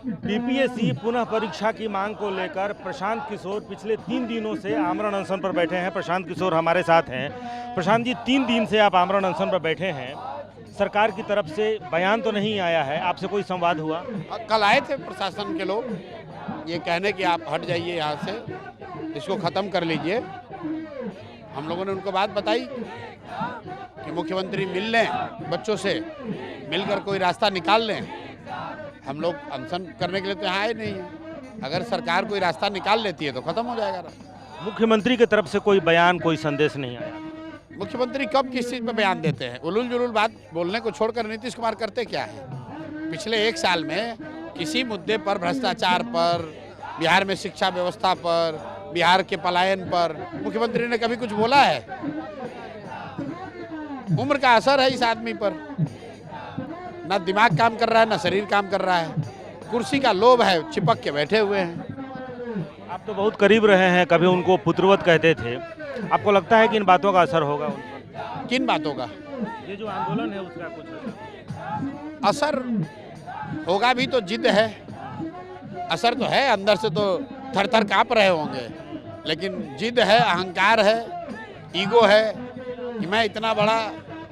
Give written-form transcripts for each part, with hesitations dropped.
BPSC पुनः परीक्षा की मांग को लेकर प्रशांत किशोर पिछले 3 दिनों से आमरण अनशन पर बैठे हैं। प्रशांत किशोर हमारे साथ हैं। प्रशांत जी, 3 दिन से आप आमरण अनशन पर बैठे हैं। सरकार की तरफ से बयान तो नहीं आया है, आपसे कोई संवाद हुआ? कल आए थे प्रशासन के लोग ये कहने कि आप हट जाइए यहाँ से, इसको ख़त्म कर लीजिए। हम लोगों ने उनको बात बताई कि मुख्यमंत्री मिल लें, बच्चों से मिलकर कोई रास्ता निकाल लें। हम लोग अनशन करने के लिए तो यहाँ आए नहीं हैं। अगर सरकार कोई रास्ता निकाल लेती है तो ख़त्म हो जाएगा। मुख्यमंत्री की तरफ से कोई बयान, कोई संदेश नहीं आया? मुख्यमंत्री कब किस चीज़ पर बयान देते हैं? उलूल जुलूल बात बोलने को छोड़कर नीतीश कुमार करते क्या है? पिछले 1 साल में किसी मुद्दे पर, भ्रष्टाचार पर, बिहार में शिक्षा व्यवस्था पर, बिहार के पलायन पर मुख्यमंत्री ने कभी कुछ बोला है? उम्र का असर है इस आदमी पर, ना दिमाग काम कर रहा है ना शरीर काम कर रहा है। कुर्सी का लोभ है, चिपक के बैठे हुए हैं। आप तो बहुत करीब रहे हैं, कभी उनको पुत्रवत कहते थे। आपको लगता है कि इन बातों का असर होगा उन पर? किन बातों का? ये जो आंदोलन है उसका कुछ असर होगा भी तो जिद है, असर तो है। अंदर से तो थर थर काँप रहे होंगे, लेकिन जिद है, अहंकार है, ईगो है कि मैं इतना बड़ा,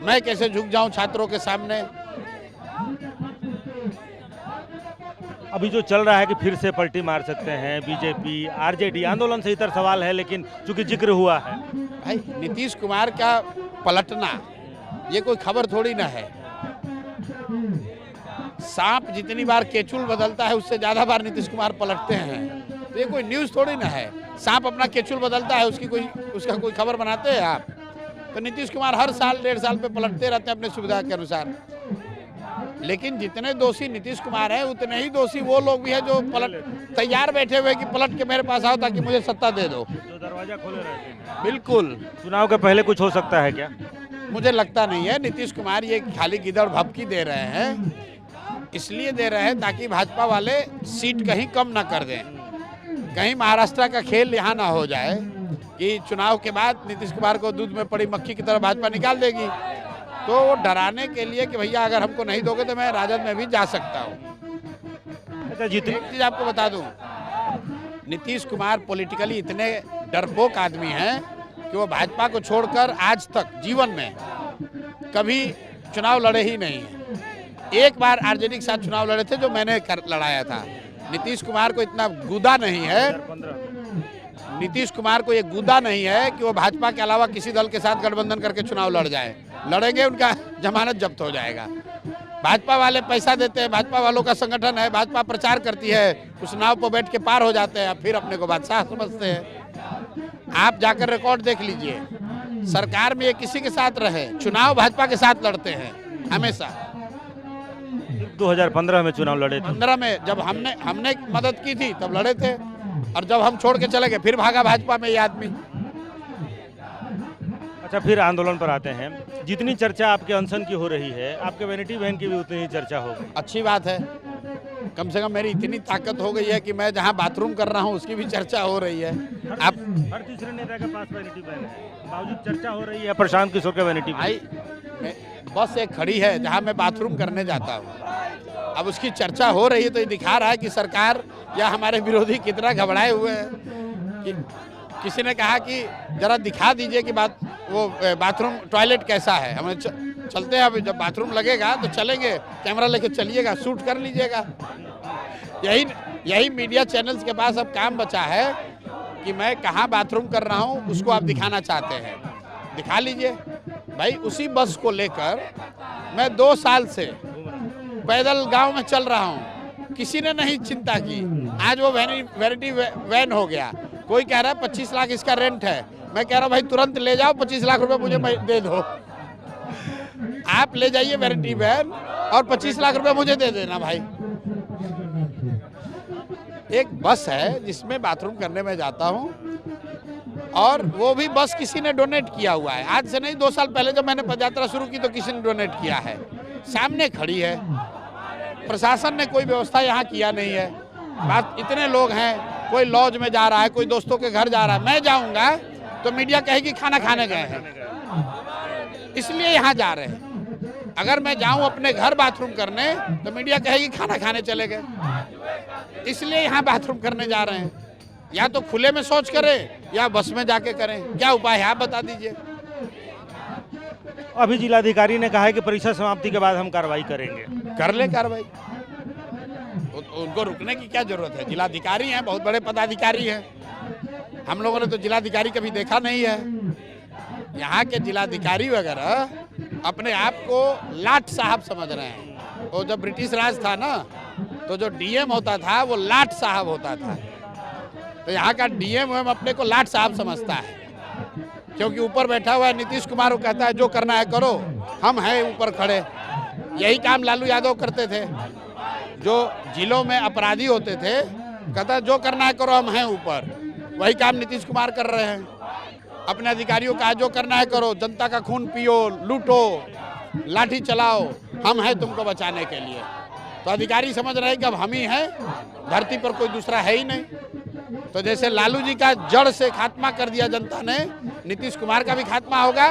मैं कैसे झुक जाऊं छात्रों के सामने। अभी जो चल रहा है कि फिर से पलटी मार सकते हैं बीजेपी, आरजेडी, आंदोलन से इतर सवाल है, लेकिन चूंकि जिक्र हुआ है। भाई नीतीश कुमार का पलटना ये कोई खबर थोड़ी ना है। सांप जितनी बार केचुल बदलता है उससे ज़्यादा बार नीतीश कुमार पलटते हैं, तो ये कोई न्यूज़ थोड़ी ना है। सांप अपना केचुल बदलता है, उसका कोई खबर बनाते हैं आप? तो नीतीश कुमार हर साल 1.5 साल पे पलटते रहते हैं अपने सुविधा के अनुसार। लेकिन जितने दोषी नीतीश कुमार हैं उतने ही दोषी वो लोग भी हैं जो तैयार बैठे हुए कि पलट के मेरे पास आओ ताकि मुझे सत्ता दे दो, जो दरवाजा खोले रहते हैं। बिल्कुल। चुनाव के पहले कुछ हो सकता है क्या? मुझे लगता नहीं है। नीतीश कुमार ये खाली गिदड़ भपकी दे रहे हैं, इसलिए दे रहे हैं ताकि भाजपा वाले सीट कहीं कम ना कर दें। कहीं महाराष्ट्र का खेल यहाँ ना हो जाए कि चुनाव के बाद नीतीश कुमार को दूध में पड़ी मक्खी की तरह भाजपा निकाल देगी। तो वो डराने के लिए कि भैया अगर हमको नहीं दोगे तो मैं राजद में भी जा सकता हूँ। अच्छा, जितनी एक चीज़ आपको बता दूँ, नीतीश कुमार पॉलिटिकली इतने डरपोक आदमी हैं कि वो भाजपा को छोड़कर आज तक जीवन में कभी चुनाव लड़े ही नहीं हैं। एक बार आरजेडी के साथ चुनाव लड़े थे जो मैंने लड़ाया था। नीतीश कुमार को इतना गुदा नहीं है, नीतीश कुमार को ये गुदा नहीं है कि वो भाजपा के अलावा किसी दल के साथ गठबंधन करके चुनाव लड़ जाए। लड़ेंगे उनका जमानत जब्त हो जाएगा। भाजपा वाले पैसा देते हैं, भाजपा वालों का संगठन है, भाजपा प्रचार करती है, उस नाव पर बैठ के पार हो जाते हैं, फिर अपने को बादशाह समझते हैं। आप जाकर रिकॉर्ड देख लीजिए, सरकार में ये किसी के साथ रहे, चुनाव भाजपा के साथ लड़ते हैं हमेशा। 2015 में चुनाव लड़े थे। 15 में जब हमने मदद की थी तब लड़े थे, और जब हम छोड़ के चले गए फिर भागा भाजपा में ये आदमी। अच्छा, फिर आंदोलन पर आते हैं। जितनी चर्चा आपके अनशन की हो रही है, आपके वैनिटी वैन की भी उतनी ही चर्चा होगी। अच्छी बात है, कम से कम मेरी इतनी ताकत हो गई है कि मैं जहां बाथरूम कर रहा हूं उसकी भी चर्चा हो रही है। आप हर तीसरे नेता के पास वैनिटी वैन है, बावजूद चर्चा हो रही है प्रशांत किशोर के वैनिटी भाई बस एक खड़ी है जहां मैं बाथरूम करने जाता हूं। अब उसकी चर्चा हो रही है तो ये दिखा रहा है कि सरकार या हमारे विरोधी कितना घबराए हुए हैं। कि किसी ने कहा कि जरा दिखा दीजिए कि बाथरूम टॉयलेट कैसा है। हमें चलते हैं, अभी जब बाथरूम लगेगा तो चलेंगे, कैमरा लेके चलिएगा, शूट कर लीजिएगा। यही मीडिया चैनल्स के पास अब काम बचा है कि मैं कहाँ बाथरूम कर रहा हूँ उसको आप दिखाना चाहते हैं, दिखा लीजिए। भाई उसी बस को लेकर मैं 2 साल से पैदल गांव में चल रहा हूँ, किसी ने नहीं चिंता की। आज वो वैनिटी वैन हो गया। कोई कह रहा है 25 लाख इसका रेंट है, मैं कह रहा हूँ भाई तुरंत ले जाओ, 25 लाख रुपए मुझे दे दो। आप ले जाइए वैनिटी वैन और 25 लाख रुपए मुझे दे देना भाई। एक बस है जिसमें बाथरूम करने में जाता हूँ, और वो भी बस किसी ने डोनेट किया हुआ है। आज से नहीं, 2 साल पहले जब मैंने पदयात्रा शुरू की तो किसी ने डोनेट किया है। सामने खड़ी है, प्रशासन ने कोई व्यवस्था यहाँ किया नहीं है। बात इतने लोग हैं, कोई लॉज में जा रहा है, कोई दोस्तों के घर जा रहा है। मैं जाऊँगा तो मीडिया कहेगी खाना खाने गए हैं, इसलिए यहाँ जा रहे हैं। अगर मैं जाऊं अपने घर बाथरूम करने तो मीडिया कहेगी खाना खाने चले गए। इसलिए यहाँ बाथरूम करने जा रहे हैं। या तो खुले में शौच करें या बस में जाके करें। क्या उपाय है आप बता दीजिए। अभी जिलाधिकारी ने कहा है कि परीक्षा समाप्ति के बाद हम कार्रवाई करेंगे। कर ले कार्रवाई, उनको रुकने की क्या जरूरत है। जिलाधिकारी हैं, बहुत बड़े पदाधिकारी हैं। हम लोगों ने तो जिलाधिकारी कभी देखा नहीं है। यहाँ के जिलाधिकारी वगैरह अपने आप को लाट साहब समझ रहे हैं। वो जब ब्रिटिश राज था ना, तो जो डीएम होता था वो लाट साहब होता था। तो यहाँ का डीएम अपने को लाट साहब समझता है, क्योंकि ऊपर बैठा हुआ है नीतीश कुमार। वो कहता है जो करना है करो, हम हैं ऊपर खड़े। यही काम लालू यादव करते थे। जो जिलों में अपराधी होते थे, कहता है जो करना है करो, हम हैं ऊपर। वही काम नीतीश कुमार कर रहे हैं। अपने अधिकारियों का जो करना है करो, जनता का खून पियो, लूटो, लाठी चलाओ, हम हैं तुमको बचाने के लिए। तो अधिकारी समझ रहे हैं कि अब हम ही हैं, धरती पर कोई दूसरा है ही नहीं। तो जैसे लालू जी का जड़ से खात्मा कर दिया जनता ने, नीतीश कुमार का भी खात्मा होगा।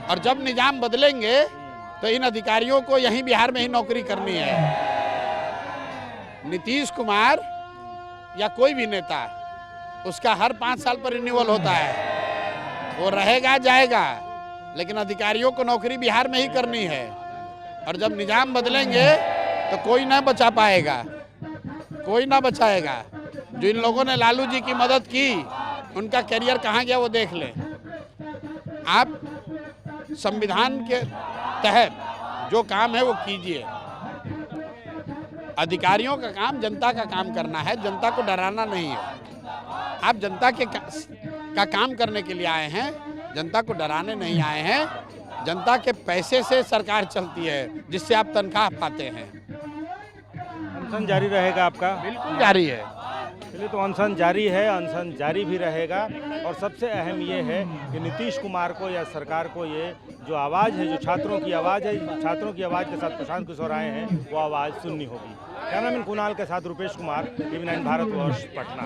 और जब निजाम बदलेंगे तो इन अधिकारियों को यहीं बिहार में ही नौकरी करनी है। नीतीश कुमार या कोई भी नेता, उसका हर 5 साल पर रिन्यूअल होता है। वो रहेगा जाएगा, लेकिन अधिकारियों को नौकरी बिहार में ही करनी है। और जब निजाम बदलेंगे तो कोई ना बचा पाएगा, कोई ना बचाएगा। जो इन लोगों ने लालू जी की मदद की, उनका करियर कहाँ गया वो देख लें आप। संविधान के तहत जो काम है वो कीजिए। अधिकारियों का काम जनता का काम करना है, जनता को डराना नहीं है। आप जनता का काम करने के लिए आए हैं, जनता को डराने नहीं आए हैं। जनता के पैसे से सरकार चलती है, जिससे आप तनख्वाह पाते हैं। अनशन जारी रहेगा आपका? बिल्कुल जारी है। चलिए, तो अनशन जारी है, अनशन जारी भी रहेगा। और सबसे अहम ये है कि नीतीश कुमार को या सरकार को ये जो आवाज़ है, जो छात्रों की आवाज़ है, छात्रों की आवाज़ के साथ प्रशांत किशोर आए हैं, वो आवाज़ सुननी होगी। कैमरामैन कुणाल के साथ रुपेश कुमार, TV9 भारतवर्ष, पटना।